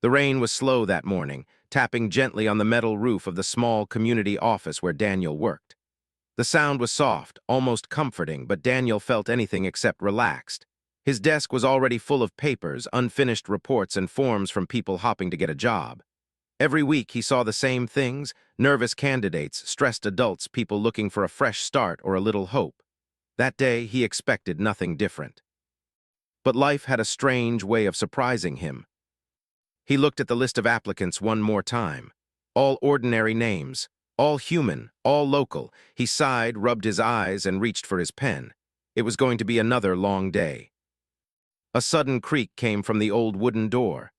The rain was slow that morning, tapping gently on the metal roof of the small community office where Daniel worked. The sound was soft, almost comforting, but Daniel felt anything except relaxed. His desk was already full of papers, unfinished reports, and forms from people hopping to get a job. Every week he saw the same things: nervous candidates, stressed adults, people looking for a fresh start or a little hope. That day he expected nothing different. But life had a strange way of surprising him. He looked at the list of applicants one more time. All ordinary names, all human, all local. He sighed, rubbed his eyes, and reached for his pen. It was going to be another long day. A sudden creak came from the old wooden door.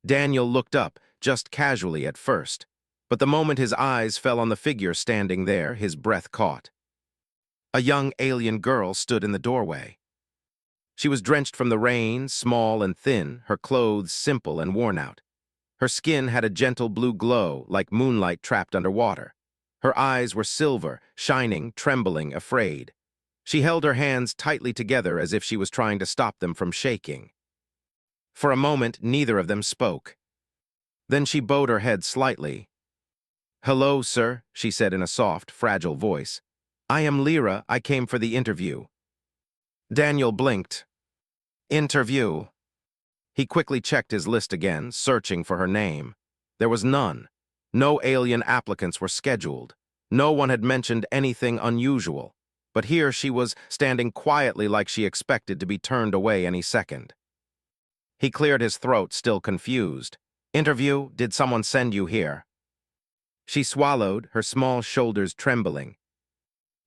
Daniel looked up, just casually at first. But the moment his eyes fell on the figure standing there, his breath caught. A young alien girl stood in the doorway. She was drenched from the rain, small and thin, her clothes simple and worn out. Her skin had a gentle blue glow, like moonlight trapped underwater. Her eyes were silver, shining, trembling, afraid. She held her hands tightly together as if she was trying to stop them from shaking. For a moment, neither of them spoke. Then she bowed her head slightly. "Hello, sir," she said in a soft, fragile voice. "I am Lyra. I came for the interview." Daniel blinked. Interview. He quickly checked his list again, searching for her name. There was none. No alien applicants were scheduled. No one had mentioned anything unusual. But here she was, standing quietly like she expected to be turned away any second. He cleared his throat, still confused. "Interview? Did someone send you here?" She swallowed, her small shoulders trembling.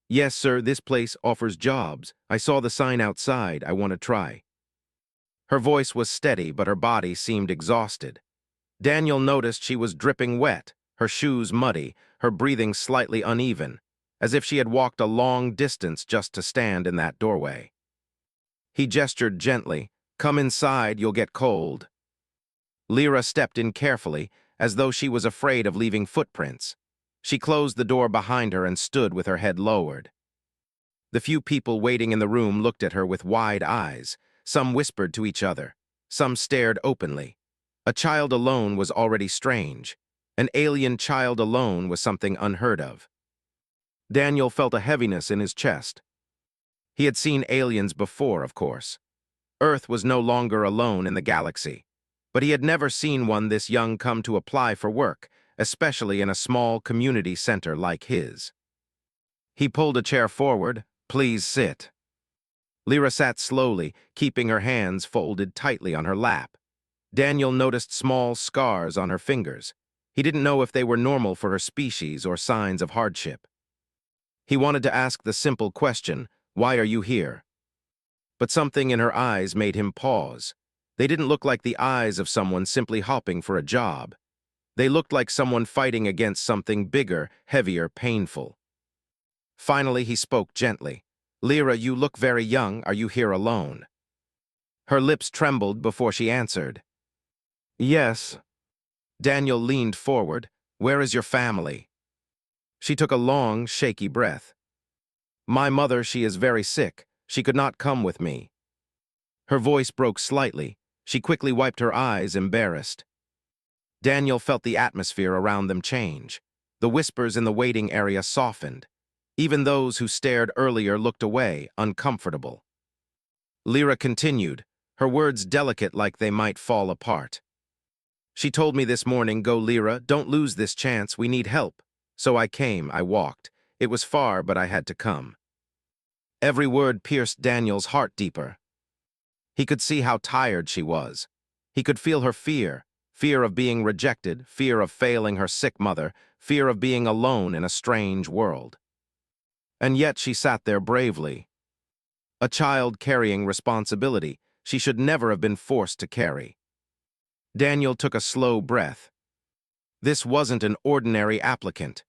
"Yes, sir, this place offers jobs. I saw the sign outside. I want to try." Her voice was steady, but her body seemed exhausted. Daniel noticed she was dripping wet, her shoes muddy, her breathing slightly uneven, as if she had walked a long distance just to stand in that doorway. He gestured gently. "Come inside, you'll get cold." Lyra stepped in carefully, as though she was afraid of leaving footprints. She closed the door behind her and stood with her head lowered. The few people waiting in the room looked at her with wide eyes. Some whispered to each other. Some stared openly. A child alone was already strange. An alien child alone was something unheard of. Daniel felt a heaviness in his chest. He had seen aliens before, of course. Earth was no longer alone in the galaxy. But he had never seen one this young come to apply for work, especially in a small community center like his. He pulled a chair forward. "Please sit." Lyra sat slowly, keeping her hands folded tightly on her lap. Daniel noticed small scars on her fingers. He didn't know if they were normal for her species or signs of hardship. He wanted to ask the simple question, "Why are you here?" But something in her eyes made him pause. They didn't look like the eyes of someone simply hopping for a job. They looked like someone fighting against something bigger, heavier, painful. Finally, he spoke gently. "Lyra, you look very young. Are you here alone?" Her lips trembled before she answered. "Yes." Daniel leaned forward. "Where is your family?" She took a long, shaky breath. "My mother, she is very sick. She could not come with me." Her voice broke slightly. She quickly wiped her eyes, embarrassed. Daniel felt the atmosphere around them change. The whispers in the waiting area softened. Even those who stared earlier looked away, uncomfortable. Lyra continued, her words delicate like they might fall apart. "She told me this morning, 'Go, Lyra, don't lose this chance, we need help.' So I came, I walked. It was far, but I had to come." Every word pierced Daniel's heart deeper. He could see how tired she was. He could feel her fear, fear of being rejected, fear of failing her sick mother, fear of being alone in a strange world. And yet she sat there bravely. A child carrying responsibility she should never have been forced to carry. Daniel took a slow breath. This wasn't an ordinary applicant.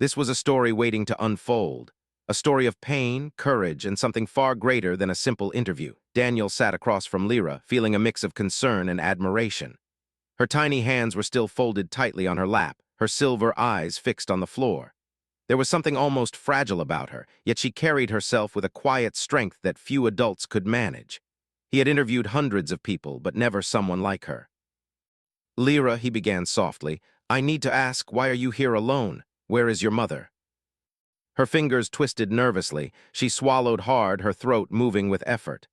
This was a story waiting to unfold. A story of pain, courage, and something far greater than a simple interview. Daniel sat across from Lyra, feeling a mix of concern and admiration. Her tiny hands were still folded tightly on her lap, her silver eyes fixed on the floor. There was something almost fragile about her, yet she carried herself with a quiet strength that few adults could manage. He had interviewed hundreds of people, but never someone like her. Lyra, he began softly, I need to ask, why are you here alone? Where is your mother? Her fingers twisted nervously. She swallowed hard, her throat moving with effort.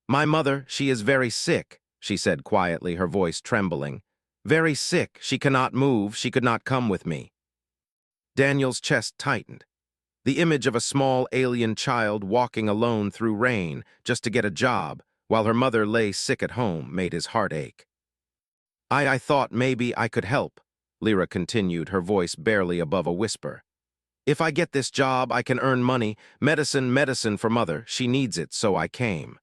My mother, she is very sick, she said quietly, her voice trembling. Very sick, she cannot move, she could not come with me. Daniel's chest tightened. The image of a small alien child walking alone through rain just to get a job, while her mother lay sick at home, made his heart ache. I thought maybe I could help, Lyra continued, her voice barely above a whisper. If I get this job, I can earn money, medicine for mother, she needs it, so I came.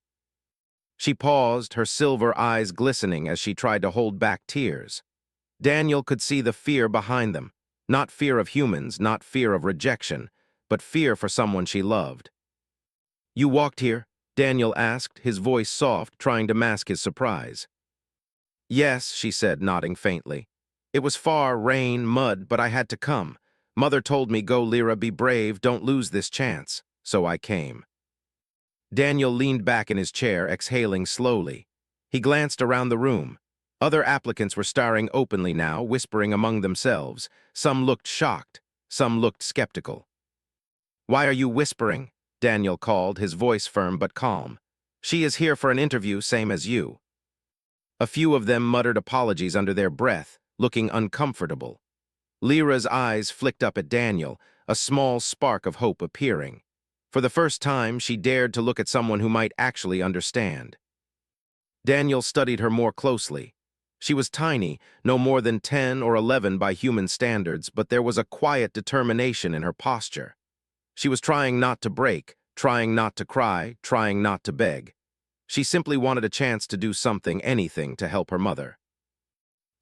She paused, her silver eyes glistening as she tried to hold back tears. Daniel could see the fear behind them, not fear of humans, not fear of rejection, but fear for someone she loved. You walked here? Daniel asked, his voice soft, trying to mask his surprise. Yes, she said, nodding faintly. It was far, rain, mud, but I had to come. Mother told me, go Lyra, be brave, don't lose this chance. So I came. Daniel leaned back in his chair, exhaling slowly. He glanced around the room. Other applicants were staring openly now, whispering among themselves. Some looked shocked, some looked skeptical. Why are you whispering? Daniel called, his voice firm but calm. She is here for an interview, same as you. A few of them muttered apologies under their breath, looking uncomfortable. Lyra's eyes flicked up at Daniel, a small spark of hope appearing. For the first time, she dared to look at someone who might actually understand. Daniel studied her more closely. She was tiny, no more than 10 or 11 by human standards, but there was a quiet determination in her posture. She was trying not to break, trying not to cry, trying not to beg. She simply wanted a chance to do something, anything, to help her mother.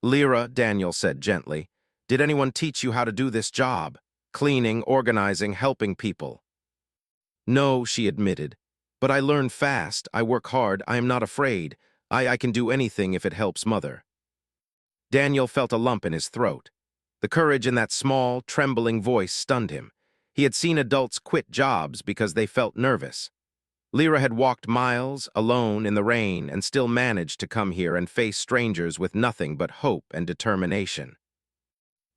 Lyra, Daniel said gently, did anyone teach you how to do this job? Cleaning, organizing, helping people? No, she admitted. But I learned fast, I work hard, I am not afraid. I can do anything if it helps mother. Daniel felt a lump in his throat. The courage in that small, trembling voice stunned him. He had seen adults quit jobs because they felt nervous. Lyra had walked miles, alone, in the rain, and still managed to come here and face strangers with nothing but hope and determination.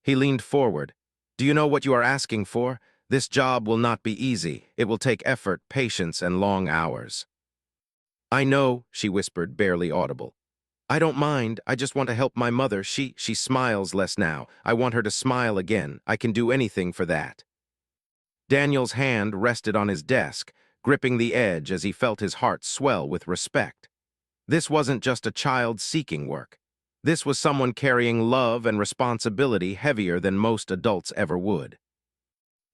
He leaned forward. Do you know what you are asking for? This job will not be easy. It will take effort, patience, and long hours. I know, she whispered, barely audible. I don't mind. I just want to help my mother. She smiles less now. I want her to smile again. I can do anything for that. Daniel's hand rested on his desk, gripping the edge as he felt his heart swell with respect. This wasn't just a child seeking work. This was someone carrying love and responsibility heavier than most adults ever would.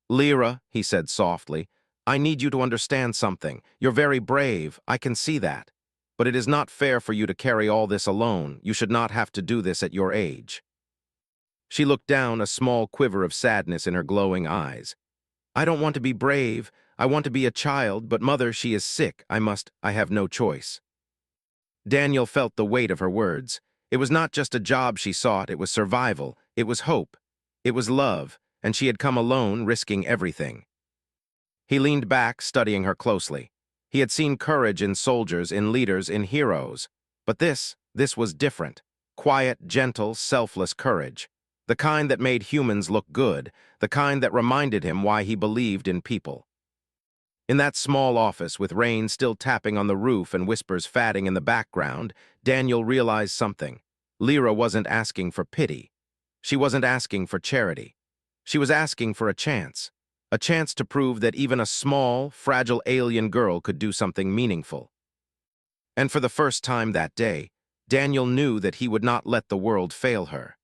Lyra, he said softly, I need you to understand something. You're very brave, I can see that. But it is not fair for you to carry all this alone. You should not have to do this at your age. She looked down, a small quiver of sadness in her glowing eyes. I don't want to be brave. I want to be a child, but mother, she is sick. I have no choice. Daniel felt the weight of her words. It was not just a job she sought, it was survival, it was hope, it was love, and she had come alone, risking everything. He leaned back, studying her closely. He had seen courage in soldiers, in leaders, in heroes. But this was different. Quiet, gentle, selfless courage. The kind that made humans look good, the kind that reminded him why he believed in people. In that small office, with rain still tapping on the roof and whispers fatting in the background, Daniel realized something. Lyra wasn't asking for pity. She wasn't asking for charity. She was asking for a chance to prove that even a small, fragile alien girl could do something meaningful. And for the first time that day, Daniel knew that he would not let the world fail her.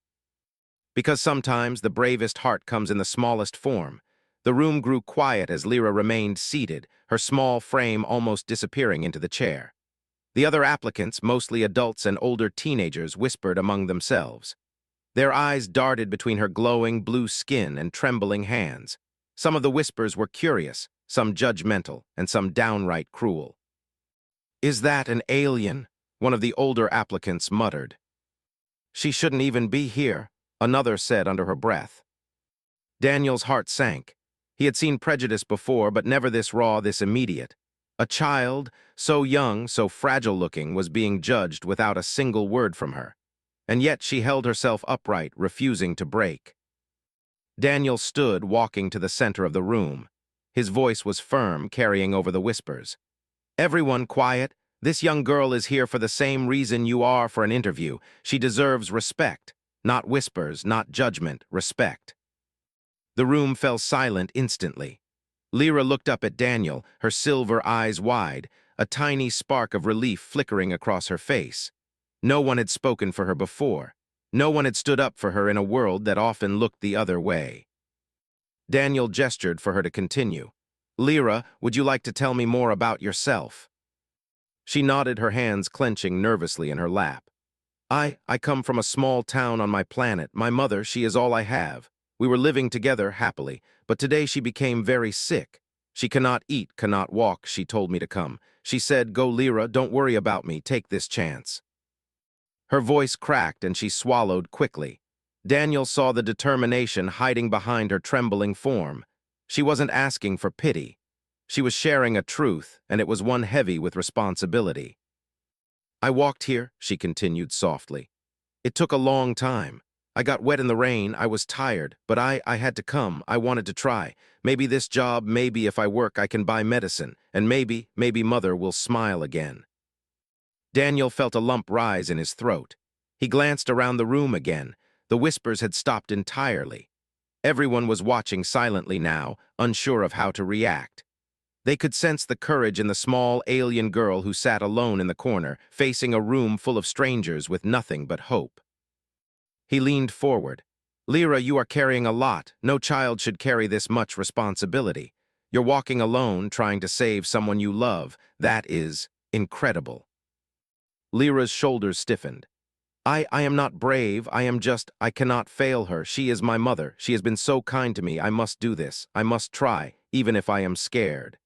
Because sometimes the bravest heart comes in the smallest form. The room grew quiet as Lyra remained seated, her small frame almost disappearing into the chair. The other applicants, mostly adults and older teenagers, whispered among themselves. Their eyes darted between her glowing blue skin and trembling hands. Some of the whispers were curious, some judgmental, and some downright cruel. Is that an alien? One of the older applicants muttered. She shouldn't even be here, another said under her breath. Daniel's heart sank. He had seen prejudice before, but never this raw, this immediate. A child, so young, so fragile-looking, was being judged without a single word from her. and yet she held herself upright, refusing to break. Daniel stood, walking to the center of the room. His voice was firm, carrying over the whispers. "Everyone quiet. This young girl is here for the same reason you are for an interview. She deserves respect. Not whispers, not judgment, respect." The room fell silent instantly. Lyra looked up at Daniel, her silver eyes wide, a tiny spark of relief flickering across her face. No one had spoken for her before. No one had stood up for her in a world that often looked the other way. Daniel gestured for her to continue. "Lyra, would you like to tell me more about yourself?" She nodded, her hands clenching nervously in her lap. I come from a small town on my planet. My mother, she is all I have. We were living together happily, but today she became very sick. She cannot eat, cannot walk. She told me to come. She said, 'Go, Lyra, don't worry about me. Take this chance.'" Her voice cracked and she swallowed quickly. Daniel saw the determination hiding behind her trembling form. She wasn't asking for pity. She was sharing a truth, and it was one heavy with responsibility. "I walked here," she continued softly. "It took a long time. I got wet in the rain, I was tired, but I had to come, I wanted to try. Maybe this job, maybe if I work I can buy medicine, and maybe Mother will smile again." Daniel felt a lump rise in his throat. He glanced around the room again. The whispers had stopped entirely. Everyone was watching silently now, unsure of how to react. They could sense the courage in the small alien girl who sat alone in the corner, facing a room full of strangers with nothing but hope. He leaned forward. "Lyra, you are carrying a lot. No child should carry this much responsibility. You're walking alone, trying to save someone you love. That is incredible." Lyra's shoulders stiffened. I am not brave. I cannot fail her. She is my mother. She has been so kind to me. I must do this. I must try, even if I am scared."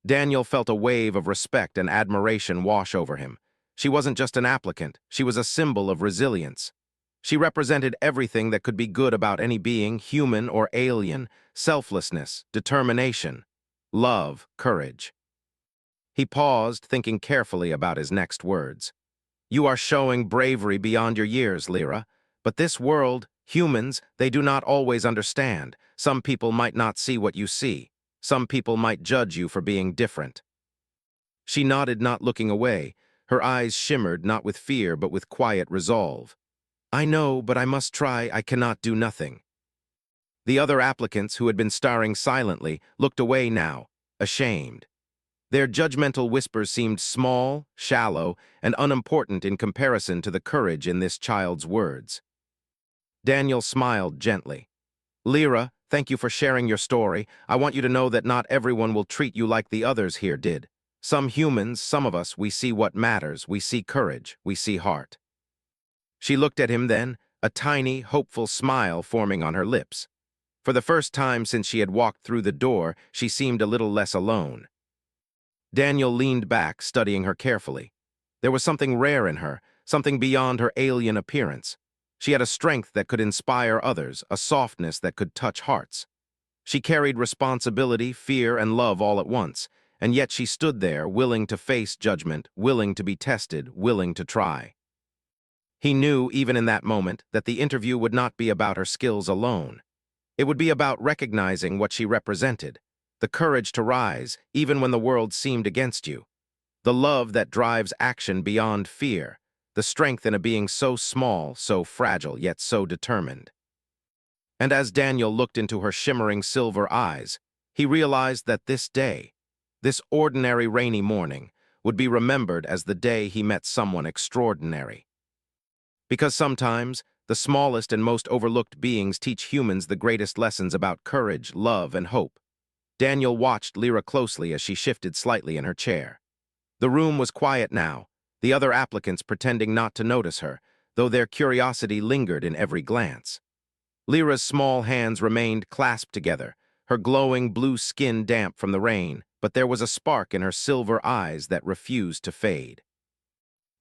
Daniel felt a wave of respect and admiration wash over him. She wasn't just an applicant. She was a symbol of resilience. She represented everything that could be good about any being, human or alien: selflessness, determination, love, courage. He paused, thinking carefully about his next words. "You are showing bravery beyond your years, Lyra. But this world, humans, they do not always understand. Some people might not see what you see. Some people might judge you for being different." She nodded, not looking away. Her eyes shimmered, not with fear, but with quiet resolve. "I know, but I must try. I cannot do nothing." The other applicants, who had been staring silently, looked away now, ashamed. Their judgmental whispers seemed small, shallow, and unimportant in comparison to the courage in this child's words. Daniel smiled gently. "Lyra, thank you for sharing your story. I want you to know that not everyone will treat you like the others here did. Some humans, some of us, we see what matters. We see courage. We see heart." She looked at him then, a tiny, hopeful smile forming on her lips. For the first time since she had walked through the door, she seemed a little less alone. Daniel leaned back, studying her carefully. There was something rare in her, something beyond her alien appearance. She had a strength that could inspire others, a softness that could touch hearts. She carried responsibility, fear, and love all at once, and yet she stood there, willing to face judgment, willing to be tested, willing to try. He knew, even in that moment, that the interview would not be about her skills alone. It would be about recognizing what she represented, the courage to rise, even when the world seemed against you, the love that drives action beyond fear, the strength in a being so small, so fragile, yet so determined. And as Daniel looked into her shimmering silver eyes, he realized that this day, this ordinary rainy morning, would be remembered as the day he met someone extraordinary. Because sometimes, the smallest and most overlooked beings teach humans the greatest lessons about courage, love, and hope. Daniel watched Lyra closely as she shifted slightly in her chair. The room was quiet now, the other applicants pretending not to notice her, though their curiosity lingered in every glance. Lyra's small hands remained clasped together, her glowing blue skin damp from the rain, but there was a spark in her silver eyes that refused to fade.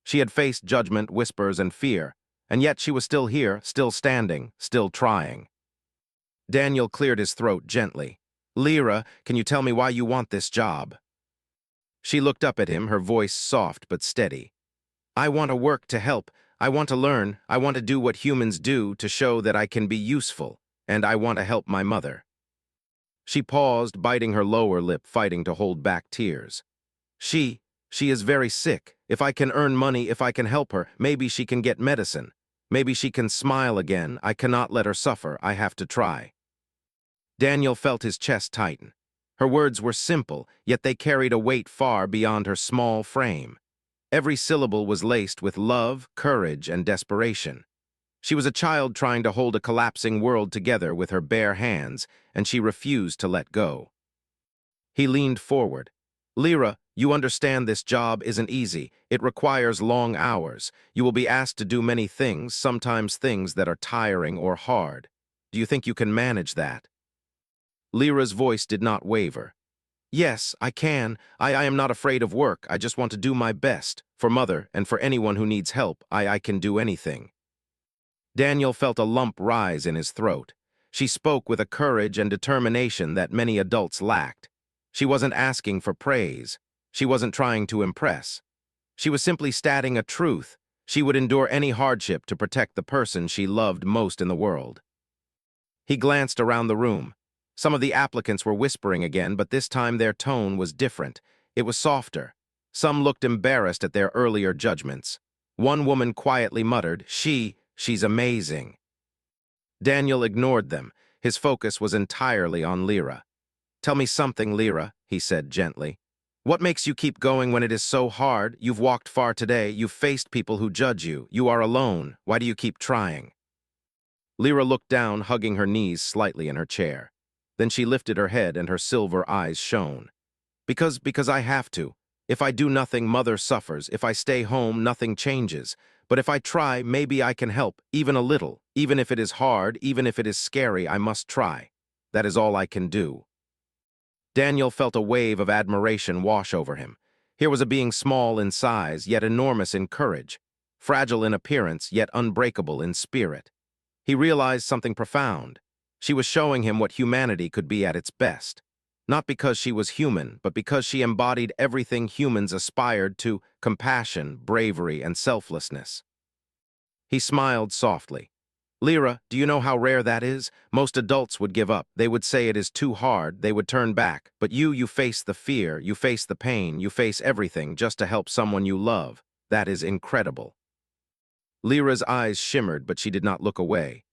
She had faced judgment, whispers, and fear, and yet she was still here, still standing, still trying. Daniel cleared his throat gently. "Lyra, can you tell me why you want this job?" She looked up at him, her voice soft but steady. "I want to work to help. I want to learn, I want to do what humans do to show that I can be useful, and I want to help my mother. She paused, biting her lower lip, fighting to hold back tears. She is very sick. If I can earn money, if I can help her, maybe she can get medicine. Maybe she can smile again. I cannot let her suffer. I have to try. Daniel felt his chest tighten. Her words were simple, yet they carried a weight far beyond her small frame. Every syllable was laced with love, courage, and desperation. She was a child trying to hold a collapsing world together with her bare hands, and she refused to let go. He leaned forward. Lyra, you understand this job isn't easy. It requires long hours. You will be asked to do many things, sometimes things that are tiring or hard. Do you think you can manage that? Lyra's voice did not waver. Yes, I can. I am not afraid of work. I just want to do my best. For Mother and for anyone who needs help, I can do anything. Daniel felt a lump rise in his throat. She spoke with a courage and determination that many adults lacked. She wasn't asking for praise. She wasn't trying to impress. She was simply stating a truth. She would endure any hardship to protect the person she loved most in the world. He glanced around the room. Some of the applicants were whispering again, but this time their tone was different. It was softer. Some looked embarrassed at their earlier judgments. One woman quietly muttered, She's amazing. Daniel ignored them. His focus was entirely on Lyra. Tell me something, Lyra, he said gently. What makes you keep going when it is so hard? You've walked far today. You've faced people who judge you. You are alone. Why do you keep trying? Lyra looked down, hugging her knees slightly in her chair. Then she lifted her head and her silver eyes shone. Because I have to. If I do nothing, Mother suffers. If I stay home, nothing changes. But if I try, maybe I can help, even a little. Even if it is hard, even if it is scary, I must try. That is all I can do. Daniel felt a wave of admiration wash over him. Here was a being small in size, yet enormous in courage. Fragile in appearance, yet unbreakable in spirit. He realized something profound. She was showing him what humanity could be at its best. Not because she was human, but because she embodied everything humans aspired to: compassion, bravery, and selflessness. He smiled softly. Lyra, do you know how rare that is? Most adults would give up. They would say it is too hard. They would turn back. But you face the fear, you face the pain, you face everything just to help someone you love. That is incredible. Lyra's eyes shimmered, but she did not look away.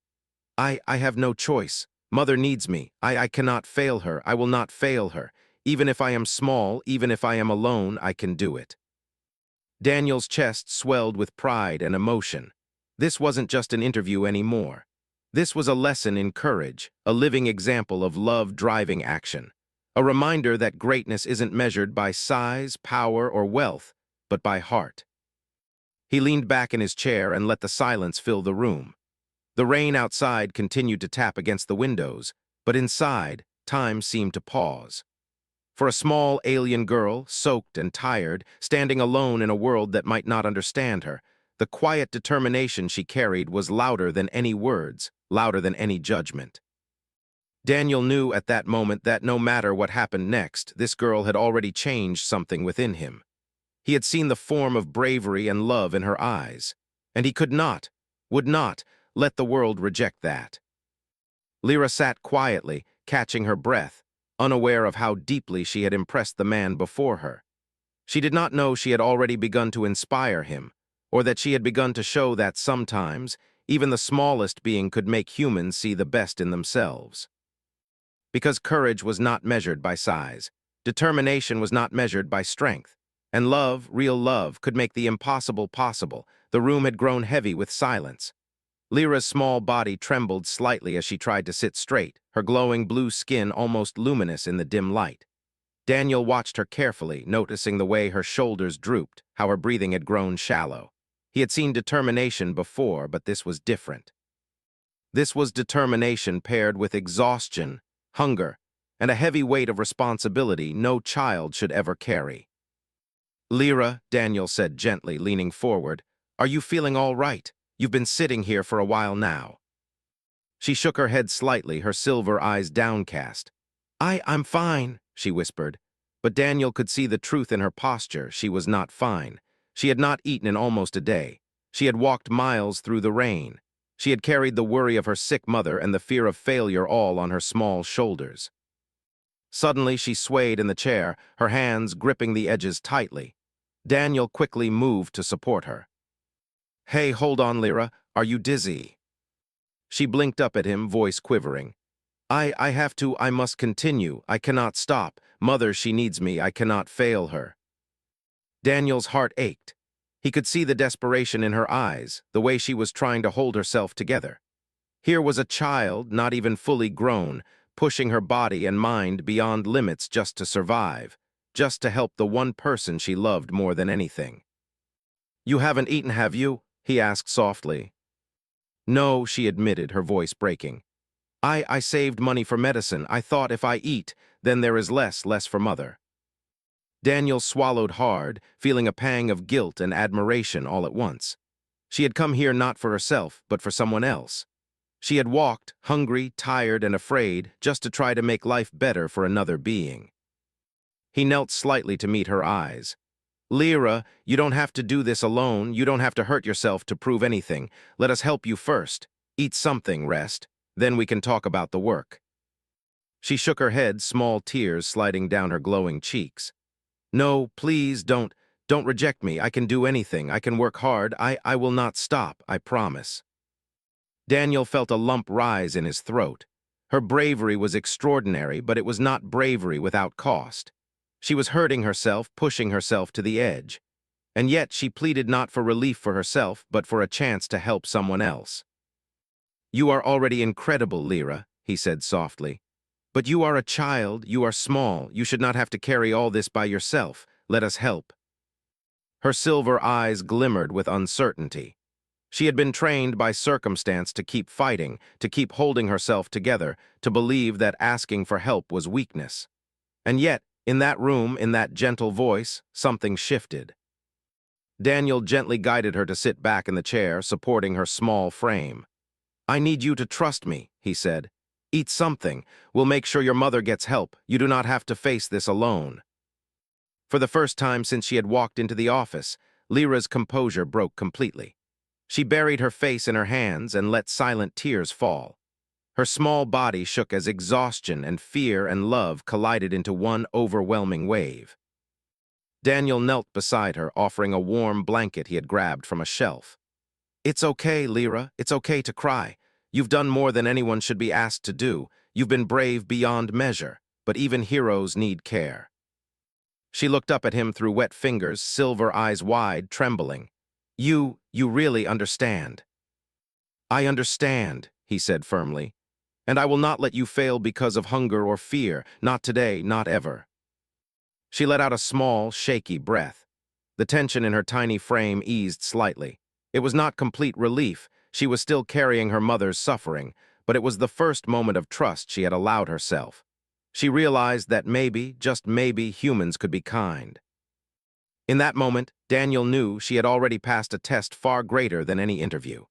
I have no choice. Mother needs me. I cannot fail her. I will not fail her. Even if I am small, even if I am alone, I can do it. Daniel's chest swelled with pride and emotion. This wasn't just an interview anymore. This was a lesson in courage, a living example of love driving action. A reminder that greatness isn't measured by size, power, or wealth, but by heart. He leaned back in his chair and let the silence fill the room. The rain outside continued to tap against the windows, but inside, time seemed to pause. For a small alien girl, soaked and tired, standing alone in a world that might not understand her, the quiet determination she carried was louder than any words, louder than any judgment. Daniel knew at that moment that no matter what happened next, this girl had already changed something within him. He had seen the form of bravery and love in her eyes, and he could not, would not, let the world reject that. Lyra sat quietly, catching her breath, unaware of how deeply she had impressed the man before her. She did not know she had already begun to inspire him, or that she had begun to show that sometimes, even the smallest being could make humans see the best in themselves. Because courage was not measured by size, determination was not measured by strength, and love, real love, could make the impossible possible. The room had grown heavy with silence. Lyra's small body trembled slightly as she tried to sit straight, her glowing blue skin almost luminous in the dim light. Daniel watched her carefully, noticing the way her shoulders drooped, how her breathing had grown shallow. He had seen determination before, but this was different. This was determination paired with exhaustion, hunger, and a heavy weight of responsibility no child should ever carry. Lyra, Daniel said gently, leaning forward, are you feeling all right? You've been sitting here for a while now. She shook her head slightly, her silver eyes downcast. I'm fine, she whispered. But Daniel could see the truth in her posture. She was not fine. She had not eaten in almost a day. She had walked miles through the rain. She had carried the worry of her sick mother and the fear of failure all on her small shoulders. Suddenly, she swayed in the chair, her hands gripping the edges tightly. Daniel quickly moved to support her. "Hey, hold on, Lyra. Are you dizzy?" She blinked up at him, voice quivering. I must continue. I cannot stop. Mother, she needs me. I cannot fail her." Daniel's heart ached. He could see the desperation in her eyes, the way she was trying to hold herself together. Here was a child, not even fully grown, pushing her body and mind beyond limits just to survive, just to help the one person she loved more than anything. "You haven't eaten, have you?" he asked softly. "No," she admitted, her voice breaking. I saved money for medicine. I thought if I eat, then there is less for Mother." Daniel swallowed hard, feeling a pang of guilt and admiration all at once. She had come here not for herself, but for someone else. She had walked, hungry, tired, and afraid, just to try to make life better for another being. He knelt slightly to meet her eyes. "Lyra, you don't have to do this alone. You don't have to hurt yourself to prove anything. Let us help you first. Eat something, rest. Then we can talk about the work." She shook her head, small tears sliding down her glowing cheeks. "No, please, don't reject me. I can do anything. I can work hard. I will not stop, I promise." Daniel felt a lump rise in his throat. Her bravery was extraordinary, but it was not bravery without cost. She was hurting herself, pushing herself to the edge. And yet she pleaded not for relief for herself, but for a chance to help someone else. "You are already incredible, Lyra," he said softly. "But you are a child, you are small, you should not have to carry all this by yourself. Let us help." Her silver eyes glimmered with uncertainty. She had been trained by circumstance to keep fighting, to keep holding herself together, to believe that asking for help was weakness. And yet, in that room, in that gentle voice, something shifted. Daniel gently guided her to sit back in the chair, supporting her small frame. "I need you to trust me," he said. "Eat something. We'll make sure your mother gets help. You do not have to face this alone." For the first time since she had walked into the office, Lyra's composure broke completely. She buried her face in her hands and let silent tears fall. Her small body shook as exhaustion and fear and love collided into one overwhelming wave. Daniel knelt beside her, offering a warm blanket he had grabbed from a shelf. "It's okay, Lyra. It's okay to cry. You've done more than anyone should be asked to do. You've been brave beyond measure, but even heroes need care." She looked up at him through wet fingers, silver eyes wide, trembling. You really understand." "I understand," he said firmly. "And I will not let you fail because of hunger or fear, not today, not ever." She let out a small, shaky breath. The tension in her tiny frame eased slightly. It was not complete relief. She was still carrying her mother's suffering, but it was the first moment of trust she had allowed herself. She realized that maybe, just maybe, humans could be kind. In that moment, Daniel knew she had already passed a test far greater than any interview.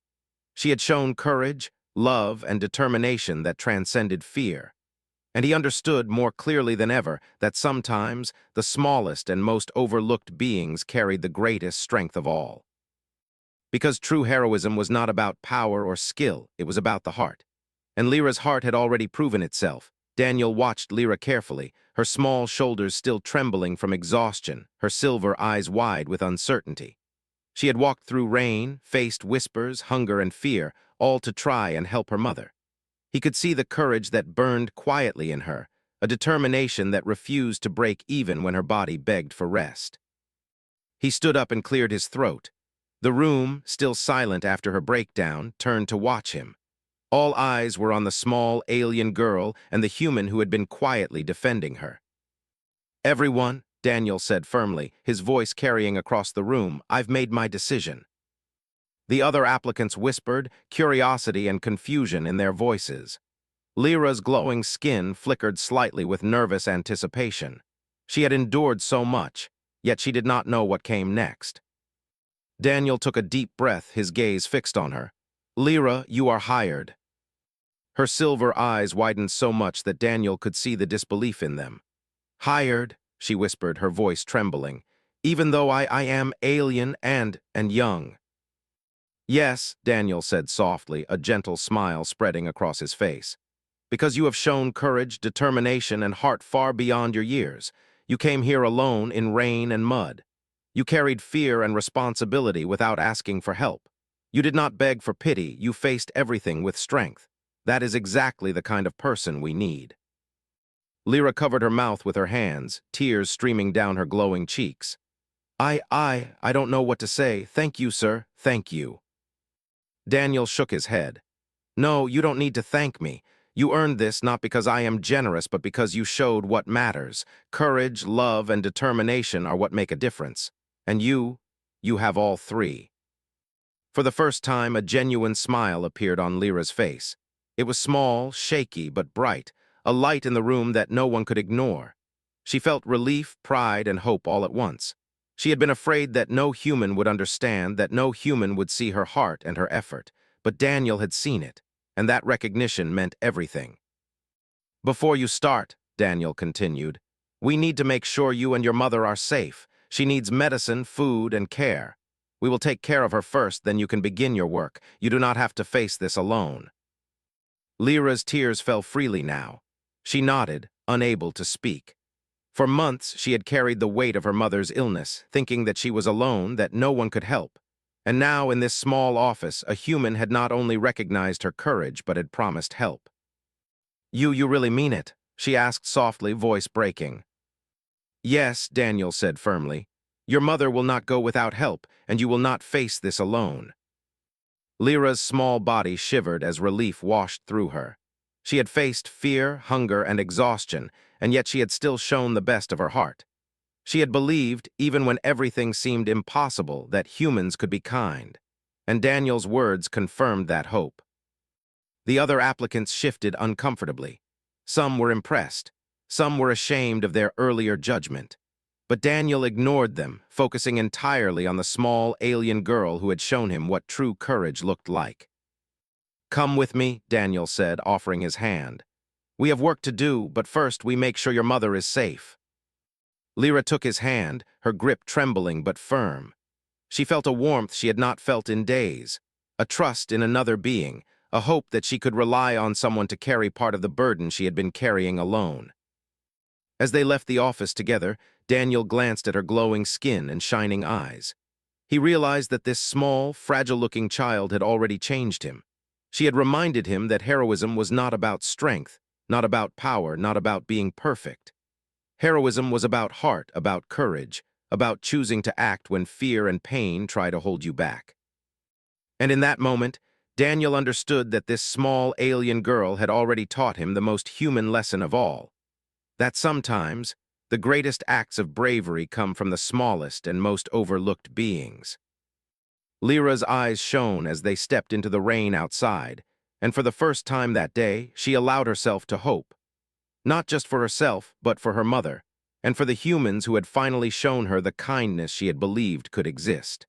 She had shown courage, love, and determination that transcended fear. And he understood more clearly than ever that sometimes the smallest and most overlooked beings carried the greatest strength of all. Because true heroism was not about power or skill, it was about the heart. And Lyra's heart had already proven itself. Daniel watched Lyra carefully, her small shoulders still trembling from exhaustion, her silver eyes wide with uncertainty. She had walked through rain, faced whispers, hunger, and fear, all to try and help her mother. He could see the courage that burned quietly in her, a determination that refused to break even when her body begged for rest. He stood up and cleared his throat. The room, still silent after her breakdown, turned to watch him. All eyes were on the small, alien girl and the human who had been quietly defending her. "Everyone," Daniel said firmly, his voice carrying across the room, "I've made my decision." The other applicants whispered, curiosity and confusion in their voices. Lyra's glowing skin flickered slightly with nervous anticipation. She had endured so much, yet she did not know what came next. Daniel took a deep breath, his gaze fixed on her. "Lyra, you are hired." Her silver eyes widened so much that Daniel could see the disbelief in them. "Hired," she whispered, her voice trembling, "even though I am alien and young." Yes, Daniel said softly, a gentle smile spreading across his face. Because you have shown courage, determination, and heart far beyond your years. You came here alone in rain and mud. You carried fear and responsibility without asking for help. You did not beg for pity, you faced everything with strength. That is exactly the kind of person we need. Lyra covered her mouth with her hands, tears streaming down her glowing cheeks. I don't know what to say. Thank you, sir. Thank you. Daniel shook his head. No, you don't need to thank me. You earned this not because I am generous, but because you showed what matters. Courage, love, and determination are what make a difference. And you have all three. For the first time, a genuine smile appeared on Lyra's face. It was small, shaky, but bright, a light in the room that no one could ignore. She felt relief, pride, and hope all at once. She had been afraid that no human would understand, that no human would see her heart and her effort. But Daniel had seen it, and that recognition meant everything. Before you start, Daniel continued, we need to make sure you and your mother are safe. She needs medicine, food, and care. We will take care of her first, then you can begin your work. You do not have to face this alone. Lyra's tears fell freely now. She nodded, unable to speak. For months, she had carried the weight of her mother's illness, thinking that she was alone, that no one could help. And now, in this small office, a human had not only recognized her courage, but had promised help. You really mean it? She asked softly, voice breaking. Yes, Daniel said firmly. Your mother will not go without help, and you will not face this alone. Lyra's small body shivered as relief washed through her. She had faced fear, hunger, and exhaustion, and yet she had still shown the best of her heart. She had believed, even when everything seemed impossible, that humans could be kind. And Daniel's words confirmed that hope. The other applicants shifted uncomfortably. Some were impressed. Some were ashamed of their earlier judgment. But Daniel ignored them, focusing entirely on the small alien girl who had shown him what true courage looked like. Come with me, Daniel said, offering his hand. We have work to do, but first we make sure your mother is safe. Lyra took his hand, her grip trembling but firm. She felt a warmth she had not felt in days, a trust in another being, a hope that she could rely on someone to carry part of the burden she had been carrying alone. As they left the office together, Daniel glanced at her glowing skin and shining eyes. He realized that this small, fragile-looking child had already changed him. She had reminded him that heroism was not about strength, not about power, not about being perfect. Heroism was about heart, about courage, about choosing to act when fear and pain try to hold you back. And in that moment, Daniel understood that this small alien girl had already taught him the most human lesson of all, that sometimes the greatest acts of bravery come from the smallest and most overlooked beings. Lyra's eyes shone as they stepped into the rain outside, and for the first time that day, she allowed herself to hope. Not just for herself, but for her mother, and for the humans who had finally shown her the kindness she had believed could exist.